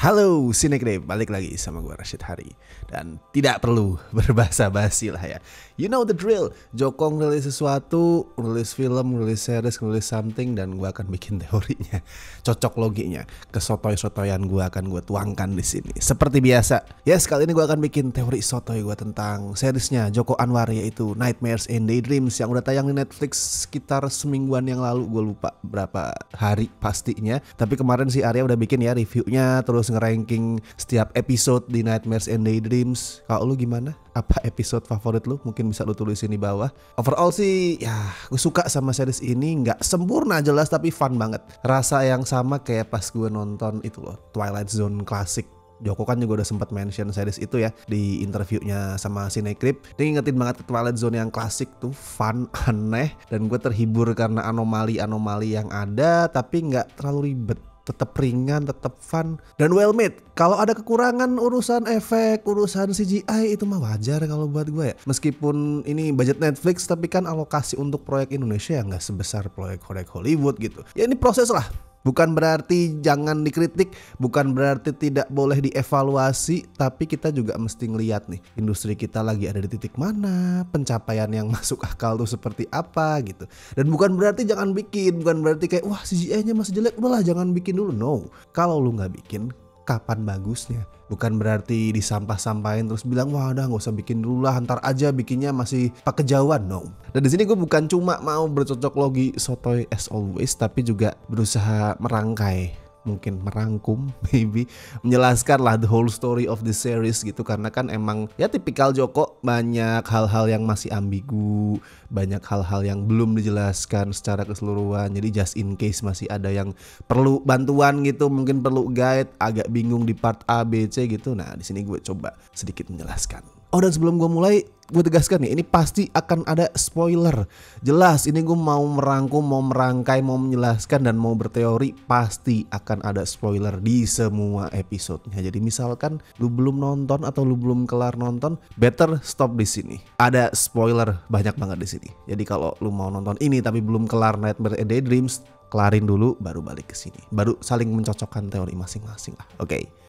Halo Sinegrip, balik lagi sama gue Rashid Hari. Dan tidak perlu berbahasa basi lah ya. You know the drill. Joko ngerilis sesuatu, ngerilis film, ngerilis series, ngerilis something, dan gue akan bikin teorinya, cocok loginya, kesotoy-sotoyan gue akan gue tuangkan di sini. Seperti biasa, yes, kali ini gue akan bikin teori sotoy gue tentang seriesnya Joko Anwar, yaitu Nightmares and Daydreams, yang udah tayang di Netflix sekitar semingguan yang lalu. Gue lupa berapa hari pastinya, tapi kemarin si Arya udah bikin ya reviewnya, terus nge-ranking setiap episode di Nightmares and Daydreams. Kalau lu gimana? Apa episode favorit lu? Mungkin bisa lu tulisin di bawah. Overall sih ya gue suka sama series ini. Nggak sempurna jelas tapi fun banget. Rasa yang sama kayak pas gue nonton itu loh, Twilight Zone Classic. Joko kan juga udah sempat mention series itu ya di interviewnya sama Sinegrip. Dia ngingetin banget Twilight Zone yang klasik tuh, fun, aneh, dan gue terhibur karena anomali-anomali yang ada, tapi nggak terlalu ribet. Tetap ringan, tetap fun, dan well made. Kalau ada kekurangan urusan efek, urusan CGI, itu mah wajar kalau buat gue ya. Meskipun ini budget Netflix, tapi kan alokasi untuk proyek Indonesia ya nggak sebesar proyek-proyek Hollywood gitu. Ya ini proses lah. Bukan berarti jangan dikritik, bukan berarti tidak boleh dievaluasi, tapi kita juga mesti ngeliat nih, industri kita lagi ada di titik mana, pencapaian yang masuk akal tuh seperti apa gitu. Dan bukan berarti jangan bikin, bukan berarti kayak wah CGI-nya masih jelek, udahlah jangan bikin dulu. No, kalau lu nggak bikin, kapan bagusnya? Bukan berarti disampah-sampahin terus bilang wah udah nggak usah bikin dulu lah, ntar aja bikinnya masih pakai kejauhan. No. Dan di sini gue bukan cuma mau bercocok logi sotoy as always, tapi juga berusaha merangkai, mungkin merangkum, maybe menjelaskan lah the whole story of the series gitu. Karena kan emang ya tipikal Joko, banyak hal-hal yang masih ambigu, banyak hal-hal yang belum dijelaskan secara keseluruhan. Jadi just in case masih ada yang perlu bantuan gitu, mungkin perlu guide, agak bingung di part A, B, C gitu. Nah di sini gue coba sedikit menjelaskan. Oh, dan sebelum gue mulai, gue tegaskan nih, ini pasti akan ada spoiler. Jelas, ini gue mau merangkum, mau merangkai, mau menjelaskan, dan mau berteori, pasti akan ada spoiler di semua episodenya. Jadi misalkan lu belum nonton atau lu belum kelar nonton, better stop di sini. Ada spoiler banyak banget di sini. Jadi kalau lu mau nonton ini tapi belum kelar Nightmares and Daydreams, kelarin dulu baru balik ke sini. Baru saling mencocokkan teori masing-masing lah. Oke.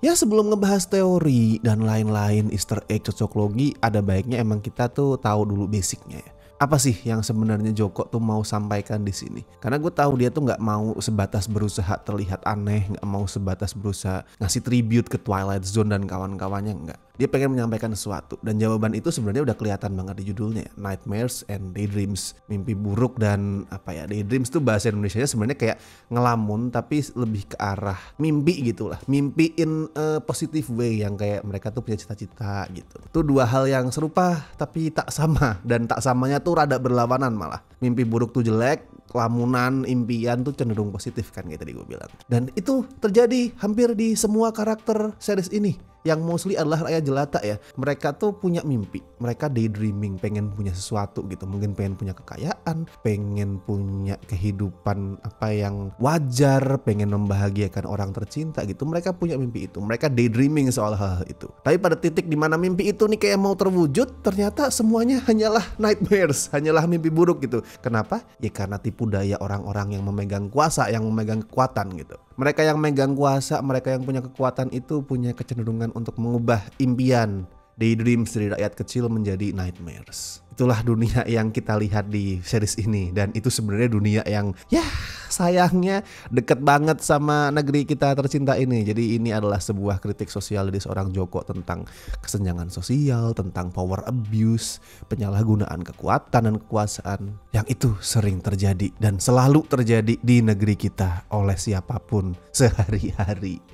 Ya sebelum ngebahas teori dan lain-lain easter egg cocok logi, ada baiknya emang kita tuh tahu dulu basicnya ya. Apa sih yang sebenarnya Joko tuh mau sampaikan di sini? Karena gue tahu dia tuh nggak mau sebatas berusaha terlihat aneh, nggak mau sebatas berusaha ngasih tribute ke Twilight Zone dan kawan-kawannya, enggak. Dia pengen menyampaikan sesuatu, dan jawaban itu sebenarnya udah kelihatan banget di judulnya, Nightmares and Daydreams, mimpi buruk. Dan apa ya, Daydreams tuh bahasa Indonesianya sebenarnya kayak ngelamun, tapi lebih ke arah mimpi gitulah, mimpi in a positive way, yang kayak mereka tuh punya cita-cita gitu. Itu dua hal yang serupa tapi tak sama, dan tak samanya tuh rada berlawanan malah. Mimpi buruk tuh jelek, lamunan impian tuh cenderung positif kan kayak tadi gue bilang. Dan itu terjadi hampir di semua karakter series ini, yang mostly adalah rakyat jelata ya. Mereka tuh punya mimpi, mereka daydreaming, pengen punya sesuatu gitu. Mungkin pengen punya kekayaan, pengen punya kehidupan apa yang wajar, pengen membahagiakan orang tercinta gitu. Mereka punya mimpi itu, mereka daydreaming soal hal-hal itu. Tapi pada titik dimana mimpi itu nih kayak mau terwujud, ternyata semuanya hanyalah nightmares, hanyalah mimpi buruk gitu. Kenapa? Ya karena tipu daya orang-orang yang memegang kuasa, yang memegang kekuatan gitu. Mereka yang megang kuasa, mereka yang punya kekuatan itu punya kecenderungan untuk mengubah impian, daydreams dari rakyat kecil menjadi nightmares. Itulah dunia yang kita lihat di series ini, dan itu sebenarnya dunia yang ya sayangnya deket banget sama negeri kita tercinta ini. Jadi ini adalah sebuah kritik sosial dari seorang Joko tentang kesenjangan sosial, tentang power abuse, penyalahgunaan kekuatan dan kekuasaan yang itu sering terjadi dan selalu terjadi di negeri kita oleh siapapun sehari-hari.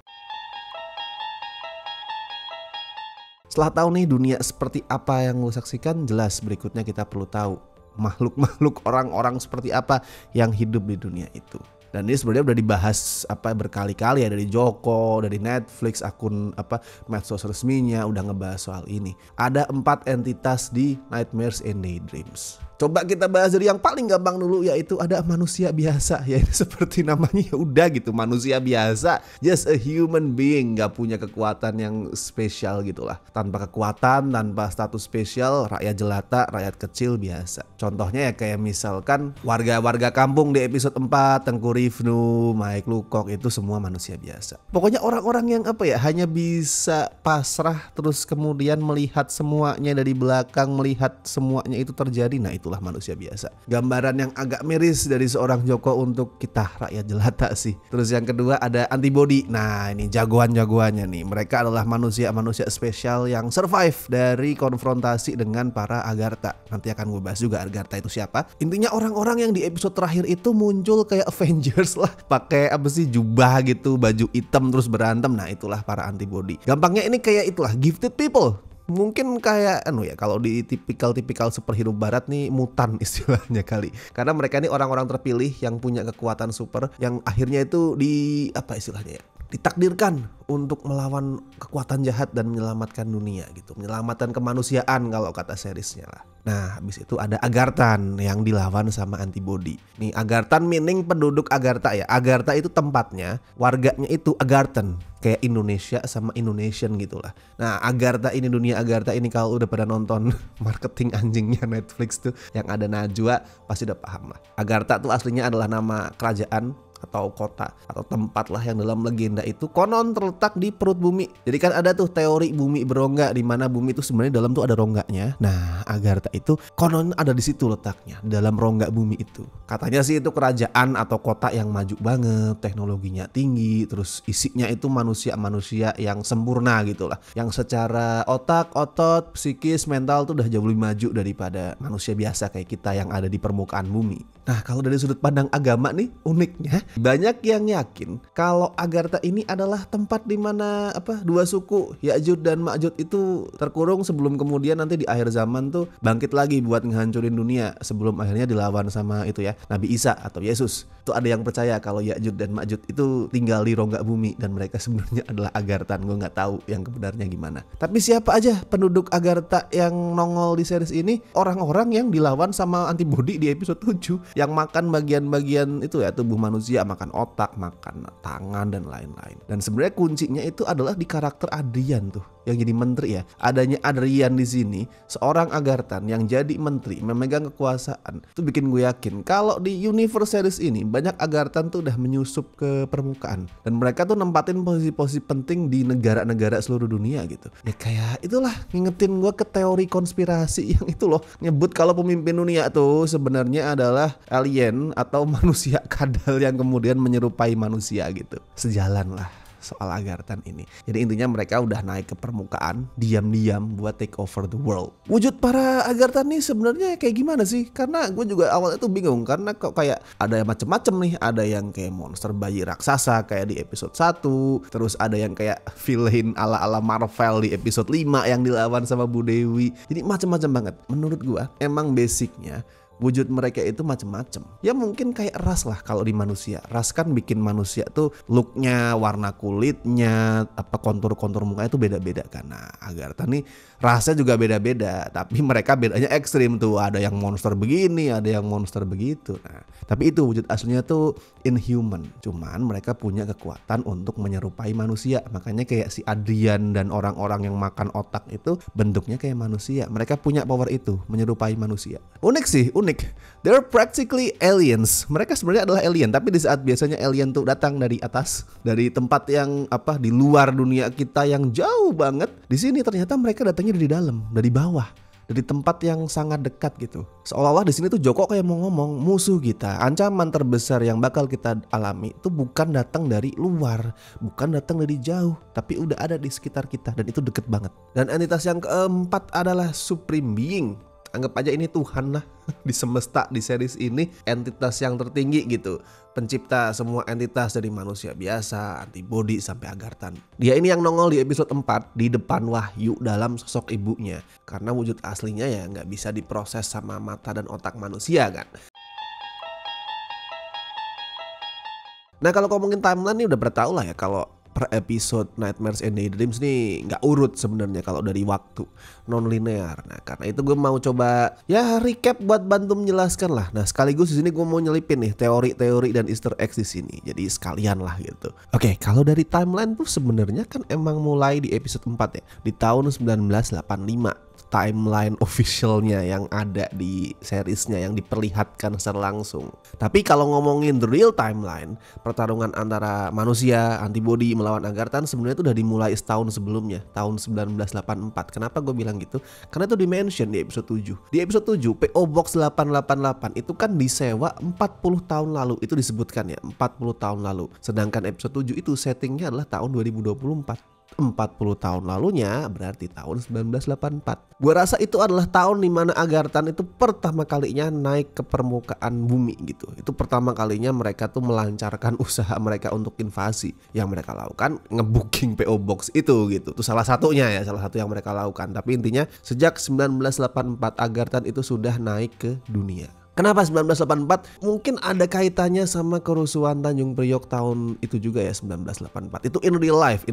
Setelah tahu nih dunia seperti apa yang lu saksikan, jelas berikutnya kita perlu tahu makhluk-makhluk, orang-orang seperti apa yang hidup di dunia itu. Dan ini sebenarnya udah dibahas berkali-kali ya, dari Joko, dari Netflix, akun medsos resminya udah ngebahas soal ini. Ada 4 entitas di Nightmares and Daydreams. Coba kita bahas dari yang paling gampang dulu, yaitu ada manusia biasa. Ya ini seperti namanya, ya udah gitu, manusia biasa, just a human being, gak punya kekuatan yang spesial gitulah. Tanpa kekuatan, tanpa status spesial, rakyat jelata, rakyat kecil biasa. Contohnya ya kayak misalkan warga-warga kampung di episode 4, Tengku Rifnu, Mike Lukok, itu semua manusia biasa. Pokoknya orang-orang yang apa ya, hanya bisa pasrah terus kemudian melihat semuanya dari belakang, melihat semuanya itu terjadi. Nah itulah manusia biasa. Gambaran yang agak miris dari seorang Joko untuk kita rakyat jelata sih. Terus yang kedua ada Antibody. Nah ini jagoan-jagoannya nih. Mereka adalah manusia-manusia spesial yang survive dari konfrontasi dengan para Agartha. Nanti akan gue bahas juga Agartha itu siapa. Intinya orang-orang yang di episode terakhir itu muncul kayak Avengers lah, pakai apa sih, jubah gitu, baju hitam terus berantem. Nah itulah para Antibody. Gampangnya ini kayak itulah gifted people. Mungkin kayak ya, kalau di tipikal superhero barat nih, mutan istilahnya kali. Karena mereka ini orang-orang terpilih yang punya kekuatan super, yang akhirnya itu apa istilahnya ya, ditakdirkan untuk melawan kekuatan jahat dan menyelamatkan dunia gitu, menyelamatkan kemanusiaan kalau kata seriesnya lah. Nah habis itu ada Agarthan yang dilawan sama Antibody. Nih Agarthan meaning penduduk Agartha ya. Agartha itu tempatnya, warganya itu Agarthan, kayak Indonesia sama Indonesian gitulah. Nah Agartha ini, dunia Agartha ini, kalau udah pada nonton marketing anjingnya Netflix tuh yang ada Najwa, pasti udah paham lah. Agartha tuh aslinya adalah nama kerajaan atau kota atau tempat lah yang dalam legenda itu konon terletak di perut bumi. Jadi kan ada tuh teori bumi berongga, di mana bumi itu sebenarnya dalam tuh ada rongganya. Nah Agartha itu konon ada di situ letaknya, dalam rongga bumi itu. Katanya sih itu kerajaan atau kota yang maju banget, teknologinya tinggi, terus isinya itu manusia-manusia yang sempurna gitulah, yang secara otak, otot, psikis, mental tuh udah jauh lebih maju daripada manusia biasa kayak kita yang ada di permukaan bumi. Nah kalau dari sudut pandang agama nih, uniknya banyak yang yakin kalau Agartha ini adalah tempat di mana dua suku Ya'juj dan Ma'juj itu terkurung sebelum kemudian nanti di akhir zaman tuh bangkit lagi buat ngehancurin dunia, sebelum akhirnya dilawan sama itu ya, Nabi Isa atau Yesus. Tuh ada yang percaya kalau Ya'juj dan Ma'juj itu tinggal di rongga bumi dan mereka sebenarnya adalah Agarthan. Gue nggak tahu yang kebenarnya gimana. Tapi siapa aja penduduk Agartha yang nongol di series ini? Orang-orang yang dilawan sama Antibody di episode 7, yang makan bagian-bagian itu ya, tubuh manusia, makan otak, makan tangan dan lain-lain. Dan sebenarnya kuncinya itu adalah di karakter Adrian tuh yang jadi menteri ya. Adanya Adrian di sini, seorang Agarthan yang jadi menteri, memegang kekuasaan. Itu bikin gue yakin kalau di universe series ini banyak Agarthan tuh udah menyusup ke permukaan dan mereka tuh nempatin posisi-posisi penting di negara-negara seluruh dunia gitu. Ya kayak itulah ngingetin gue ke teori konspirasi yang itu loh, nyebut kalau pemimpin dunia tuh sebenarnya adalah alien atau manusia kadal yang kemudian menyerupai manusia gitu. Sejalan lah soal Agarthan ini. Jadi intinya mereka udah naik ke permukaan diam-diam buat take over the world. Wujud para Agarthan nih sebenarnya kayak gimana sih? Karena gue juga awalnya tuh bingung, karena kok kayak ada yang macem-macem nih. Ada yang kayak monster bayi raksasa kayak di episode 1, terus ada yang kayak villain ala-ala Marvel di episode 5 yang dilawan sama Bu Dewi. Jadi macem-macem banget. Menurut gue emang basicnya wujud mereka itu macem-macem. Ya mungkin kayak ras lah kalau di manusia. Ras kan bikin manusia tuh looknya, warna kulitnya, kontur-kontur mukanya itu beda-beda kan. Nah Agartha nih rasnya juga beda-beda, tapi mereka bedanya ekstrim tuh. Ada yang monster begini, ada yang monster begitu. Nah tapi itu wujud aslinya tuh inhuman. Cuman mereka punya kekuatan untuk menyerupai manusia. Makanya kayak si Adrian dan orang-orang yang makan otak itu bentuknya kayak manusia. Mereka punya power itu, menyerupai manusia. Unik sih, unik. They're practically aliens. Mereka sebenarnya adalah alien, tapi di saat biasanya alien tuh datang dari atas, dari tempat yang di luar dunia kita yang jauh banget, di sini ternyata mereka datangnya dari dalam, dari bawah, dari tempat yang sangat dekat gitu. Seolah-olah di sini tuh Joko kayak mau ngomong, musuh kita, ancaman terbesar yang bakal kita alami itu bukan datang dari luar, bukan datang dari jauh, tapi udah ada di sekitar kita dan itu deket banget. Dan entitas yang keempat adalah Supreme Being. Anggap aja ini Tuhan lah di semesta, di series ini entitas yang tertinggi gitu, pencipta semua entitas dari manusia biasa, Antibody sampai Agarthan. Dia ini yang nongol di episode 4 di depan Wahyu dalam sosok ibunya, karena wujud aslinya ya nggak bisa diproses sama mata dan otak manusia kan. Nah kalau ngomongin timeline nih udah bertahun lah ya kalau per episode Nightmares and Daydreams nih nggak urut sebenarnya kalau dari waktu, non linear. Nah karena itu gue mau coba ya recap buat bantu menjelaskan lah. Nah sekaligus di sini gue mau nyelipin nih teori-teori dan Easter eggs di sini. Jadi sekalian lah gitu. Oke, kalau dari timeline tuh sebenarnya kan emang mulai di episode 4 ya, di tahun 1985. Timeline officialnya yang ada di seriesnya yang diperlihatkan secara langsung. Tapi kalau ngomongin the real timeline, pertarungan antara manusia antibody melawan Agarthan sebenarnya itu udah dimulai setahun sebelumnya, tahun 1984. Kenapa gue bilang gitu? Karena itu di-mention di episode 7. Di episode 7 PO Box 888 itu kan disewa 40 tahun lalu, itu disebutkan ya, 40 tahun lalu. Sedangkan episode 7 itu settingnya adalah tahun 2024. 40 tahun lalunya berarti tahun 1984. Gue rasa itu adalah tahun dimana Agarthan itu pertama kalinya naik ke permukaan bumi gitu. Itu pertama kalinya mereka tuh melancarkan usaha mereka untuk invasi. Yang mereka lakukan ngebooking PO Box itu gitu. Itu salah satunya ya, salah satu yang mereka lakukan. Tapi intinya sejak 1984 Agarthan itu sudah naik ke dunia. Kenapa 1984? Mungkin ada kaitannya sama kerusuhan Tanjung Priok tahun itu juga ya, 1984. Itu in real life.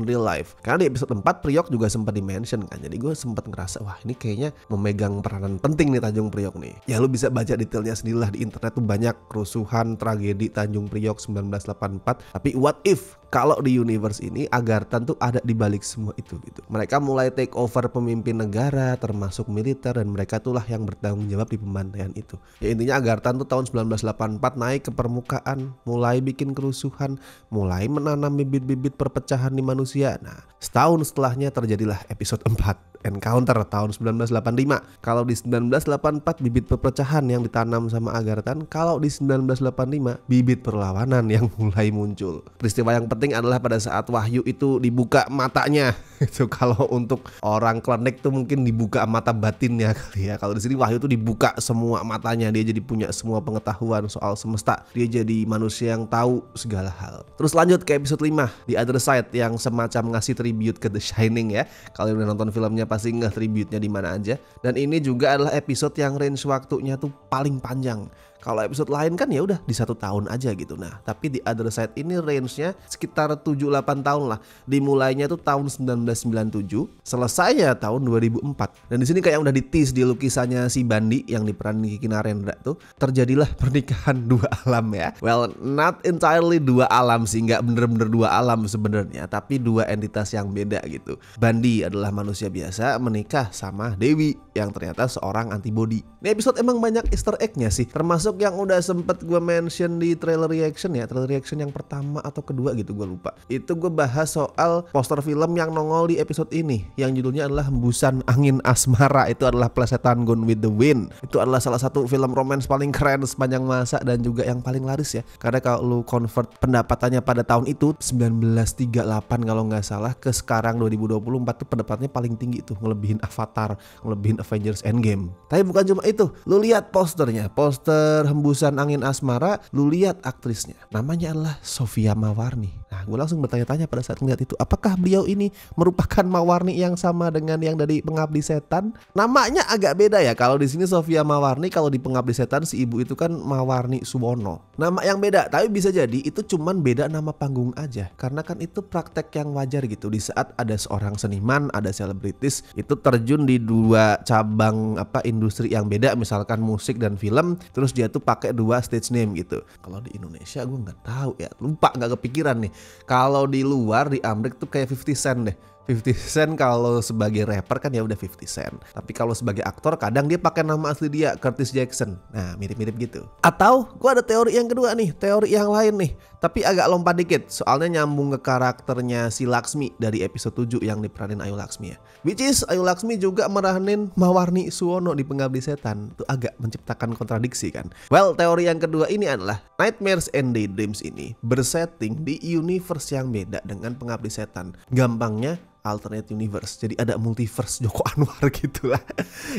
Karena di episode 4 Priok juga sempat di-mention kan. Jadi gue sempat ngerasa wah ini kayaknya memegang peranan penting nih Tanjung Priok nih. Ya lu bisa baca detailnya sendirilah di internet tuh banyak kerusuhan, tragedi Tanjung Priok 1984. Tapi what if kalau di universe ini Agarthan tuh ada di balik semua itu gitu. Mereka mulai take over pemimpin negara termasuk militer dan mereka itulah yang bertanggung jawab di pembantaian itu. Ya intinya Agarthan tuh tahun 1984 naik ke permukaan, mulai bikin kerusuhan, mulai menanam bibit-bibit perpecahan di manusia. Nah, setahun setelahnya terjadilah episode 4. Encounter tahun 1985. Kalau di 1984 bibit perpecahan yang ditanam sama Agarthan, kalau di 1985 bibit perlawanan yang mulai muncul. Peristiwa yang penting adalah pada saat Wahyu itu dibuka matanya. Itu kalau untuk orang klenik tuh mungkin dibuka mata batinnya kali ya. Kalau di sini Wahyu tuh dibuka semua matanya, dia jadi punya semua pengetahuan soal semesta. Dia jadi manusia yang tahu segala hal. Terus lanjut ke episode 5, The Other Side, yang semacam ngasih tribute ke The Shining ya. Kalau udah nonton filmnya pasti nggak tribute-nya di mana aja. Dan ini juga adalah episode yang range waktunya tuh paling panjang. Kalau episode lain kan ya udah di 1 tahun aja gitu. Nah, tapi di Other Side ini range-nya sekitar 7-8 tahun lah. Dimulainya tuh tahun 1997, selesainya tahun 2004. Dan di sini kayak udah di-tease di lukisannya si Bandi yang diperanin Kiki Narendra tuh, terjadilah pernikahan 2 alam ya. Well, not entirely 2 alam sih, nggak bener-bener 2 alam sebenarnya, tapi 2 entitas yang beda gitu. Bandi adalah manusia biasa menikah sama Dewi yang ternyata seorang antibody. Ini episode emang banyak Easter egg-nya sih, termasuk yang udah sempet gue mention di trailer reaction ya, trailer reaction yang pertama atau kedua gitu gue lupa. Itu gue bahas soal poster film yang nongol di episode ini yang judulnya adalah Hembusan Angin Asmara. Itu adalah plesetan Gone with the Wind. Itu adalah salah satu film romance paling keren sepanjang masa dan juga yang paling laris ya. Karena kalau lu convert pendapatannya pada tahun itu 1938 kalau nggak salah ke sekarang 2024 tuh pendapatannya paling tinggi tuh, ngelebihin Avatar, ngelebihin Avengers Endgame. Tapi bukan cuma itu, lu lihat posternya, poster Hembusan Angin Asmara, lu lihat aktrisnya, namanya adalah Sofia Mawarni. Nah, gue langsung bertanya-tanya pada saat ngeliat itu, apakah beliau ini merupakan Mawarni yang sama dengan yang dari Pengabdi Setan? Namanya agak beda ya. Kalau di sini Sofia Mawarni, kalau di Pengabdi Setan si ibu itu kan Mawarni Suwono. Nama yang beda, tapi bisa jadi itu cuman beda nama panggung aja. Karena kan itu praktek yang wajar gitu. Di saat ada seorang seniman, ada selebritis, itu terjun di 2 cabang industri yang beda, misalkan musik dan film, terus dia tuh pakai 2 stage name gitu. Kalau di Indonesia gue nggak tahu ya, lupa, nggak kepikiran nih. Kalau di luar, di Amerika tuh kayak 50 Cent deh. 50 Cent kalau sebagai rapper kan ya udah 50 Cent. Tapi kalau sebagai aktor kadang dia pakai nama asli dia, Curtis Jackson. Nah, mirip-mirip gitu. Atau gua ada teori yang kedua nih, teori yang lain nih. Tapi agak lompat dikit, soalnya nyambung ke karakternya si Laksmi dari episode 7 yang diperanin Ayu Laksmi ya. Which is Ayu Laksmi juga meranin Mawarni Suwono di Pengabdi Setan. Itu agak menciptakan kontradiksi kan. Well, teori yang kedua ini adalah Nightmares and Daydreams ini bersetting di universe yang beda dengan Pengabdi Setan. Gampangnya alternate universe. Jadi ada multiverse Joko Anwar gitu lah.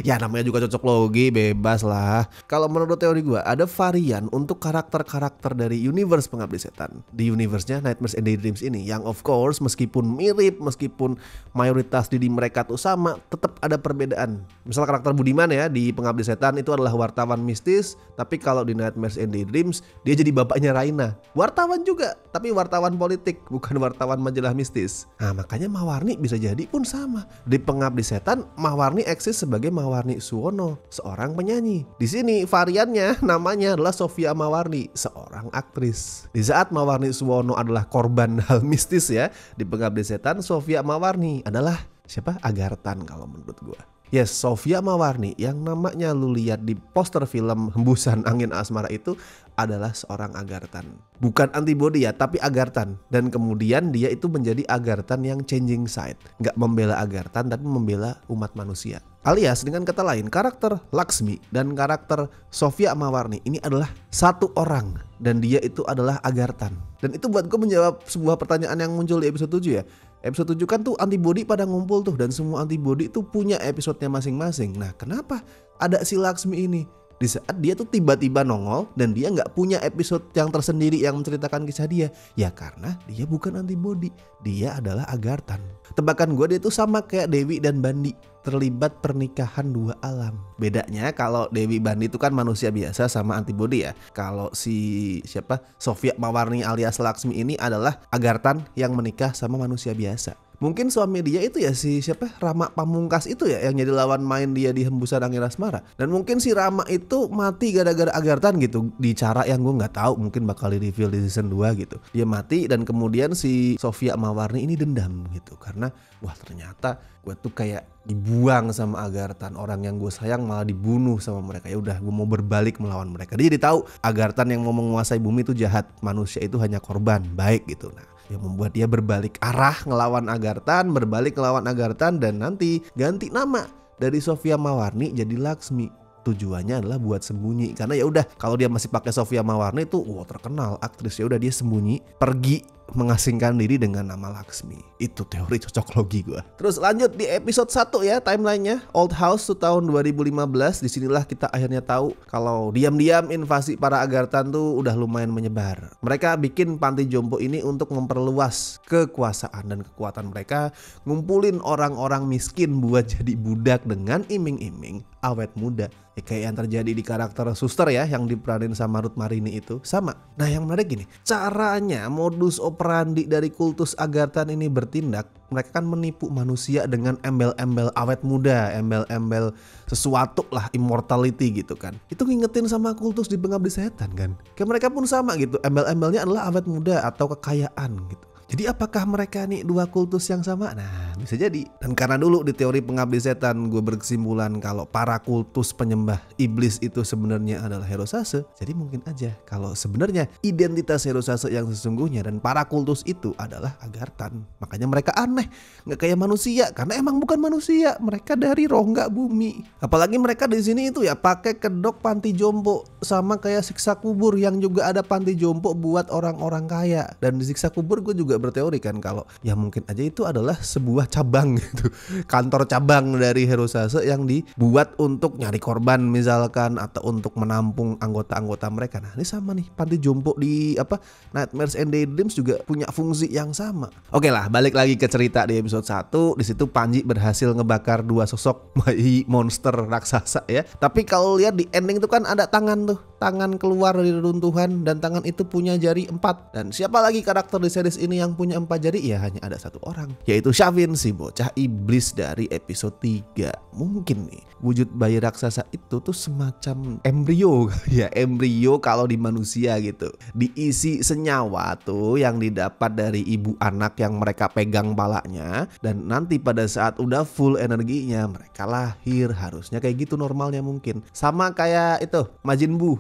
Ya namanya juga cocok logi, bebas lah. Kalau menurut teori gue ada varian untuk karakter-karakter dari universe Pengabdi Setan. Di universe-nya Nightmares and Daydreams ini yang of course meskipun mirip, meskipun mayoritas diri mereka tuh sama, tetap ada perbedaan. Misal karakter Budiman ya di Pengabdi Setan itu adalah wartawan mistis, tapi kalau di Nightmares and Daydreams dia jadi bapaknya Raina. Wartawan juga, tapi wartawan politik, bukan wartawan majalah mistis. Nah makanya Mawarni bisa jadi pun sama. Di Pengabdi Setan, Mawarni eksis sebagai Mawarni Suwono, seorang penyanyi. Di sini variannya namanya adalah Sofia Mawarni, seorang aktris. Di saat Mawarni Suwono adalah korban hal mistis ya, di Pengabdi Setan Sofia Mawarni adalah siapa? Agarthan kalau menurut gua. Yes, Sofia Mawarni yang namanya lu lihat di poster film Hembusan Angin Asmara itu adalah seorang Agarthan. Bukan antibody ya, tapi Agarthan. Dan kemudian dia itu menjadi Agarthan yang changing side. Nggak membela Agarthan, tapi membela umat manusia. Alias dengan kata lain, karakter Laksmi dan karakter Sofia Mawarni ini adalah satu orang. Dan dia itu adalah Agarthan. Dan itu buat gue menjawab sebuah pertanyaan yang muncul di episode 7 ya. Episode 7 kan tuh antibody pada ngumpul tuh, dan semua antibody tuh punya episodenya masing-masing. Nah kenapa ada si Laksmi ini? Di saat dia tuh tiba-tiba nongol dan dia nggak punya episode yang tersendiri yang menceritakan kisah dia. Ya karena dia bukan antibody, dia adalah Agarthan. Tebakan gue dia tuh sama kayak Dewi dan Bandi, terlibat pernikahan dua alam. Bedanya kalau Dewi Bandi itu kan manusia biasa sama antibody ya. Kalau si Sofia Mawarni alias Laksmi ini adalah Agarthan yang menikah sama manusia biasa. Mungkin suami dia itu ya si Rama Pamungkas itu ya yang jadi lawan main dia di Hembusan Angin Asmara. Dan mungkin si Rama itu mati gara-gara Agarthan gitu, di cara yang gue nggak tahu, mungkin bakal di reveal di season 2 gitu. Dia mati dan kemudian si Sofia Mawarni ini dendam gitu karena wah ternyata gue tuh kayak dibuang sama Agarthan, orang yang gue sayang malah dibunuh sama mereka. Ya udah gue mau berbalik melawan mereka. Dia jadi tahu Agarthan yang mau menguasai bumi itu jahat, manusia itu hanya korban baik gitu. Nah yang membuat dia berbalik arah ngelawan Agarthan, berbalik ngelawan Agarthan, dan nanti ganti nama dari Sofia Mawarni jadi Laksmi. Tujuannya adalah buat sembunyi karena ya udah kalau dia masih pakai Sofia Mawarni itu terkenal aktris, ya udah dia sembunyi pergi mengasingkan diri dengan nama Laksmi. Itu teori cocok logi gue. Terus lanjut di episode 1 ya, timelinenya Old House tuh tahun 2015. Disinilah kita akhirnya tahu kalau diam-diam invasi para Agarthan tuh udah lumayan menyebar. Mereka bikin panti jompo ini untuk memperluas kekuasaan dan kekuatan mereka, ngumpulin orang-orang miskin buat jadi budak dengan iming-iming awet muda. Ya, kayak yang terjadi di karakter Suster ya yang diperanin sama Ruth Marini itu sama. Nah yang menarik gini, caranya modus operandi dari kultus Agarthan ini bertindak, mereka kan menipu manusia dengan embel-embel awet muda, embel-embel sesuatu lah, immortality gitu kan. Itu ngingetin sama kultus di Pengabdi Setan kan. Kayak mereka pun sama gitu, embel-embelnya adalah awet muda atau kekayaan gitu. Jadi apakah mereka nih dua kultus yang sama? Nah bisa jadi. Dan karena dulu di teori Pengabdi Setan gue berkesimpulan kalau para kultus penyembah iblis itu sebenarnya adalah Herosase. Jadi mungkin aja kalau sebenarnya identitas Herosase yang sesungguhnya dan para kultus itu adalah Agarthan. Makanya mereka aneh, nggak kayak manusia karena emang bukan manusia. Mereka dari rongga bumi. Apalagi mereka di sini itu ya pakai kedok panti jompo, sama kayak siksa kubur yang juga ada panti jompo buat orang-orang kaya. Dan di siksa kubur gue juga berteori kan kalau ya mungkin aja itu adalah sebuah cabang gitu, kantor cabang dari Herosase yang dibuat untuk nyari korban misalkan atau untuk menampung anggota-anggota mereka. Nah ini sama nih, panti jompo di Nightmares and Daydreams juga punya fungsi yang sama. Oke lah, balik lagi ke cerita di episode 1. Di situ Panji berhasil ngebakar dua sosok bayi monster raksasa ya. Tapi kalau lihat di ending tuh kan ada tangan tuh, tangan keluar dari reruntuhan dan tangan itu punya jari 4. Dan siapa lagi karakter di series ini yang punya 4 jari? Ya hanya ada satu orang, yaitu Shavin, si bocah iblis dari episode 3. Mungkin nih wujud bayi raksasa itu tuh semacam embrio ya, embrio kalau di manusia gitu, diisi senyawa tuh yang didapat dari ibu anak yang mereka pegang palanya, dan nanti pada saat udah full energinya mereka lahir. Harusnya kayak gitu normalnya, mungkin sama kayak itu Majin Buu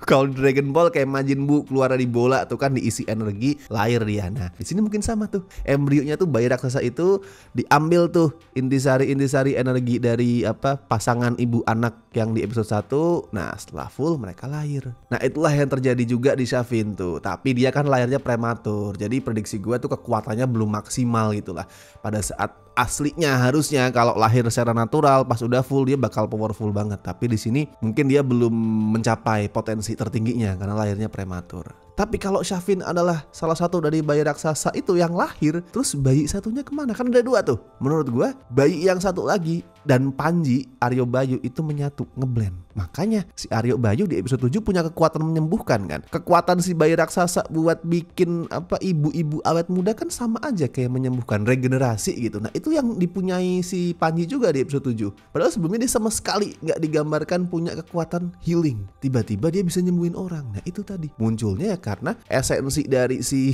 Kalau di Dragon Ball kayak Majin Buu keluar dari bola tuh kan diisi energi, lahir dia. Nah, di sini mungkin sama tuh. Embrionya tuh bayi raksasa itu diambil tuh intisari energi dari pasangan ibu anak yang di episode 1. Nah, setelah full mereka lahir. Nah, itulah yang terjadi juga di Shafin tuh. Tapi dia kan lahirnya prematur. Jadi prediksi gue tuh kekuatannya belum maksimal gitu lah. Pada saat aslinya harusnya kalau lahir secara natural pas udah full dia bakal powerful banget. Tapi di sini mungkin dia belum mencapai potensi tertingginya karena lahirnya prematur. Tapi kalau Shafin adalah salah satu dari bayi raksasa itu yang lahir, terus bayi satunya kemana? Kan ada 2 tuh. Menurut gue bayi yang satu lagi dan Panji, Aryo Bayu itu menyatu, ngeblend. Makanya si Aryo Bayu di episode 7 punya kekuatan menyembuhkan kan. Kekuatan si bayi raksasa buat bikin ibu-ibu awet muda kan sama aja kayak menyembuhkan, regenerasi gitu. Nah itu yang dipunyai si Panji juga di episode 7. Padahal sebelumnya dia sama sekali gak digambarkan punya kekuatan healing. Tiba-tiba dia bisa nyembuhin orang. Nah itu tadi munculnya ya karena esensi dari si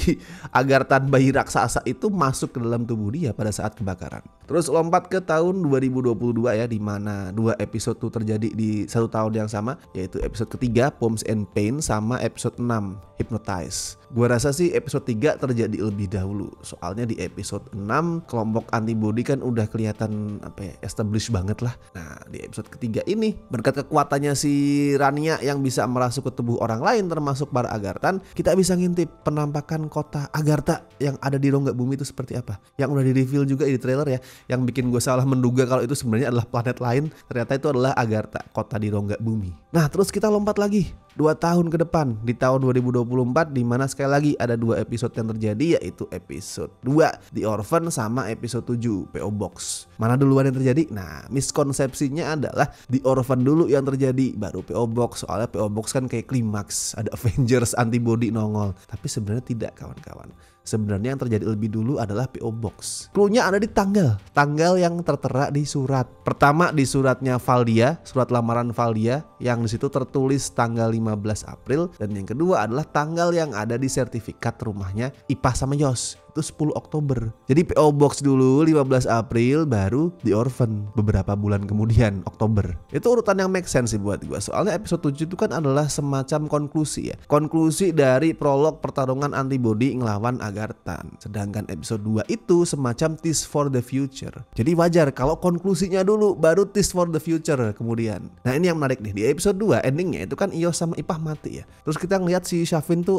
Agarthan bayi raksasa itu masuk ke dalam tubuh dia pada saat kebakaran. Terus lompat ke tahun 2022 ya, di mana 2 episode tuh terjadi di satu tahun yang sama, yaitu episode ketiga Poems and Pain sama episode 6 Hypnotize. Gua rasa sih episode 3 terjadi lebih dahulu. Soalnya di episode 6 kelompok antibody kan udah kelihatan established banget lah. Nah, di episode ketiga ini berkat kekuatannya si Rania yang bisa merasuk ke tubuh orang lain termasuk para Agarthan, kita bisa ngintip penampakan kota Agartha yang ada di rongga bumi itu seperti apa. Yang udah di-reveal juga di trailer ya. Yang bikin gue salah menduga kalau itu sebenarnya adalah planet lain, ternyata itu adalah Agartha, kota di rongga bumi. Nah, terus kita lompat lagi 2 tahun ke depan di tahun 2024, di mana sekali lagi ada 2 episode yang terjadi, yaitu episode 2 The Orphan sama episode 7 PO Box. Mana duluan yang terjadi? Nah, miskonsepsinya adalah The Orphan dulu yang terjadi baru PO Box. Soalnya PO Box kan kayak klimaks, ada Avengers antibody nongol. Tapi sebenarnya tidak kawan-kawan. Sebenarnya yang terjadi lebih dulu adalah PO Box. Cluenya ada di tanggal yang tertera di surat. Pertama di suratnya Valdia, surat lamaran Valdia yang di situ tertulis tanggal 15 April, dan yang kedua adalah tanggal yang ada di sertifikat rumahnya Ipah sama Yos. Itu 10 Oktober. Jadi PO Box dulu 15 April, baru The Orphan beberapa bulan kemudian Oktober. Itu urutan yang make sense sih buat gue. Soalnya episode 7 itu kan adalah semacam konklusi ya. Konklusi dari prolog pertarungan antibody ngelawan Agarthan. Sedangkan episode 2 itu semacam tease for the future. Jadi wajar kalau konklusinya dulu baru tease for the future kemudian. Nah ini yang menarik nih. Di episode 2 endingnya itu kan Iyos sama Ipah mati ya. Terus kita ngeliat si Shafin tuh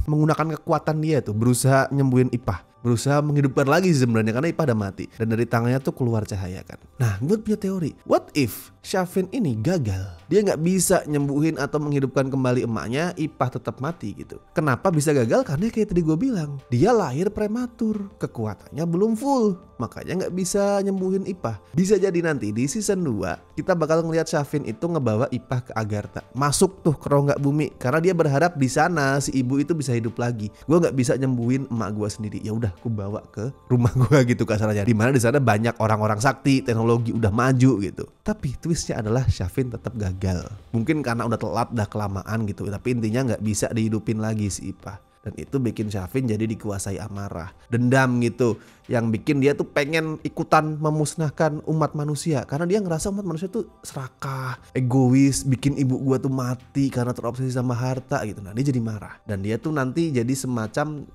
menggunakan kekuatan dia tuh berusaha nyembuhin Ipah. Berusaha menghidupkan lagi sebenarnya karena Ipah udah mati. Dan dari tangannya tuh keluar cahaya kan. Nah gue punya teori. What if Shafin ini gagal? Dia gak bisa nyembuhin atau menghidupkan kembali emaknya, Ipah tetap mati gitu. Kenapa bisa gagal? Karena kayak tadi gue bilang, dia lahir prematur, kekuatannya belum full, makanya gak bisa nyembuhin Ipah. Bisa jadi nanti di season 2 kita bakal ngelihat Shafin itu ngebawa Ipah ke Agartha, masuk tuh ke rongga bumi, karena dia berharap di sana si ibu itu bisa hidup lagi. Gue gak bisa nyembuhin emak gue sendiri, ya udah gue bawa ke rumah gue gitu kasarnya. Dimana di sana banyak orang-orang sakti, teknologi udah maju gitu. Tapi twistnya adalah Shafin tetap gagal. Mungkin karena udah telat, udah kelamaan gitu. Tapi intinya nggak bisa dihidupin lagi si Ipah. Dan itu bikin Shafin jadi dikuasai amarah, dendam gitu. Yang bikin dia tuh pengen ikutan memusnahkan umat manusia. Karena dia ngerasa umat manusia tuh serakah, egois, bikin ibu gua tuh mati karena terobsesi sama harta gitu. Nah dia jadi marah. Dan dia tuh nanti jadi semacam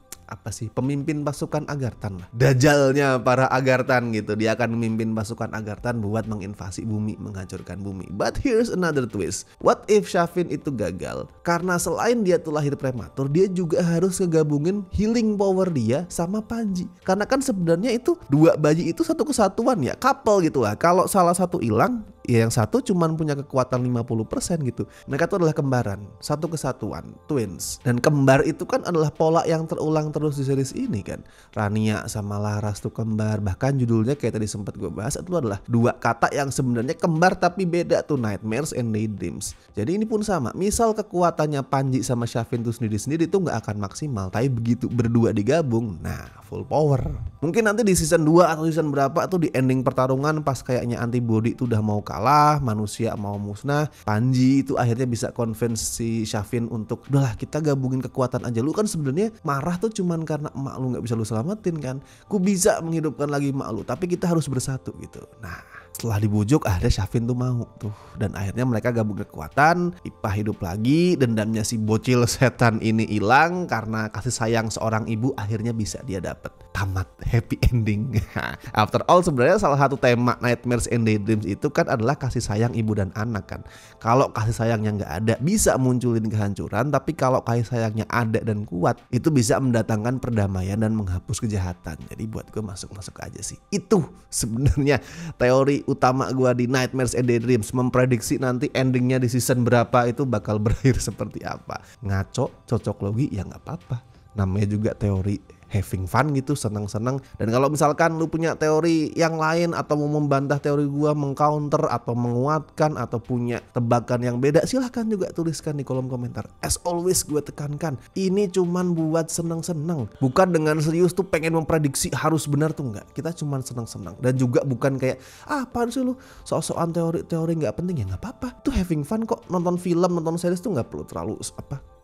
pemimpin pasukan Agarthan lah. Dajalnya para Agarthan gitu. Dia akan memimpin pasukan Agarthan buat menginvasi bumi, menghancurkan bumi. But here's another twist. What if Shafin itu gagal? Karena selain dia tuh lahir prematur, dia juga harus ngegabungin healing power dia sama Panji. Karena kan sebenarnya itu 2 bayi itu satu kesatuan ya, couple gitu lah. Kalau salah satu hilang, ya yang satu cuman punya kekuatan 50% gitu. Mereka tuh adalah kembaran, satu kesatuan, twins. Dan kembar itu kan adalah pola yang terulang terus di series ini kan. Rania sama Laras tuh kembar. Bahkan judulnya kayak tadi sempat gue bahas, itu adalah 2 kata yang sebenarnya kembar tapi beda tuh, Nightmares and Daydreams. Jadi ini pun sama. Misal kekuatannya Panji sama Shafin tuh sendiri-sendiri tuh gak akan maksimal. Tapi begitu berdua digabung, nah full power. Mungkin nanti di season 2 atau season berapa tuh di ending pertarungan pas kayaknya antibody tuh udah mau kalah, manusia mau musnah, Panji itu akhirnya bisa convince si Shafin untuk udahlah kita gabungin kekuatan aja. Lu kan sebenarnya marah tuh cuman karena emak lu gak bisa lu selamatin kan. Ku bisa menghidupkan lagi emak lu, tapi kita harus bersatu gitu. Nah Setelah dibujuk akhirnya Syafin tuh mau tuh, dan akhirnya mereka gabung kekuatan, Ipah hidup lagi, dendamnya si bocil setan ini hilang karena kasih sayang seorang ibu akhirnya bisa dia dapet. Tamat happy ending. After all sebenarnya salah satu tema Nightmares and Daydreams itu kan adalah kasih sayang ibu dan anak kan. Kalau kasih sayangnya nggak ada bisa munculin kehancuran, tapi kalau kasih sayangnya ada dan kuat itu bisa mendatangkan perdamaian dan menghapus kejahatan. Jadi buat gue masuk aja sih. Itu sebenarnya teori utama gue di Nightmares and Daydreams, memprediksi nanti endingnya di season berapa itu bakal berakhir seperti apa. Ngaco, cocok logi ya nggak apa-apa. Namanya juga teori having fun gitu, senang-senang. Dan kalau misalkan lu punya teori yang lain atau mau membantah teori gua, mengcounter atau menguatkan atau punya tebakan yang beda, silahkan juga tuliskan di kolom komentar. As always gue tekankan, ini cuman buat senang-senang, bukan dengan serius tuh pengen memprediksi harus benar tuh enggak. Kita cuman senang-senang, dan juga bukan kayak apaan sih lu sok-sokan teori-teori nggak penting. Ya nggak apa-apa, tuh having fun kok. Nonton film, nonton series tuh nggak perlu terlalu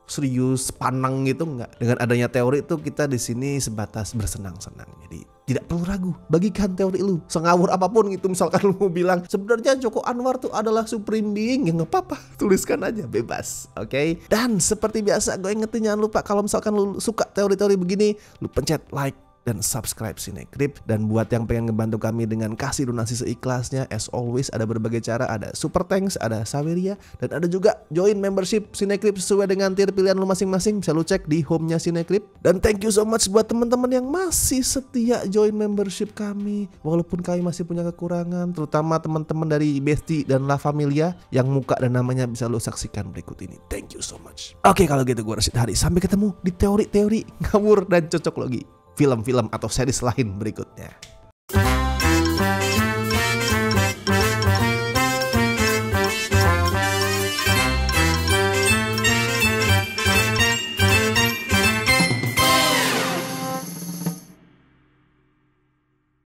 serius panang gitu, nggak. Dengan adanya teori itu kita di sini sebatas bersenang-senang. Jadi tidak perlu ragu, bagikan teori lu sengawur apapun gitu. Misalkan lu mau bilang sebenarnya Joko Anwar tuh adalah supreme being, ya nggak apa-apa, tuliskan aja bebas, oke? Dan seperti biasa gue ingetin, jangan lupa kalau misalkan lu suka teori-teori begini, lu pencet like dan subscribe Cinecrip. Dan buat yang pengen ngebantu kami dengan kasih donasi seikhlasnya, as always ada berbagai cara. Ada super thanks, ada Saweria, dan ada juga join membership Cinecrip sesuai dengan tier pilihan lu masing-masing. Bisa lu cek di home-nya Cinecrip. Dan thank you so much buat teman-teman yang masih setia join membership kami walaupun kami masih punya kekurangan, terutama teman-teman dari Besti dan La Familia yang muka dan namanya bisa lu saksikan berikut ini. Thank you so much. Oke, kalau gitu gue Rashid Hari, sampai ketemu di teori-teori ngawur dan cocok logi film-film atau series lain berikutnya.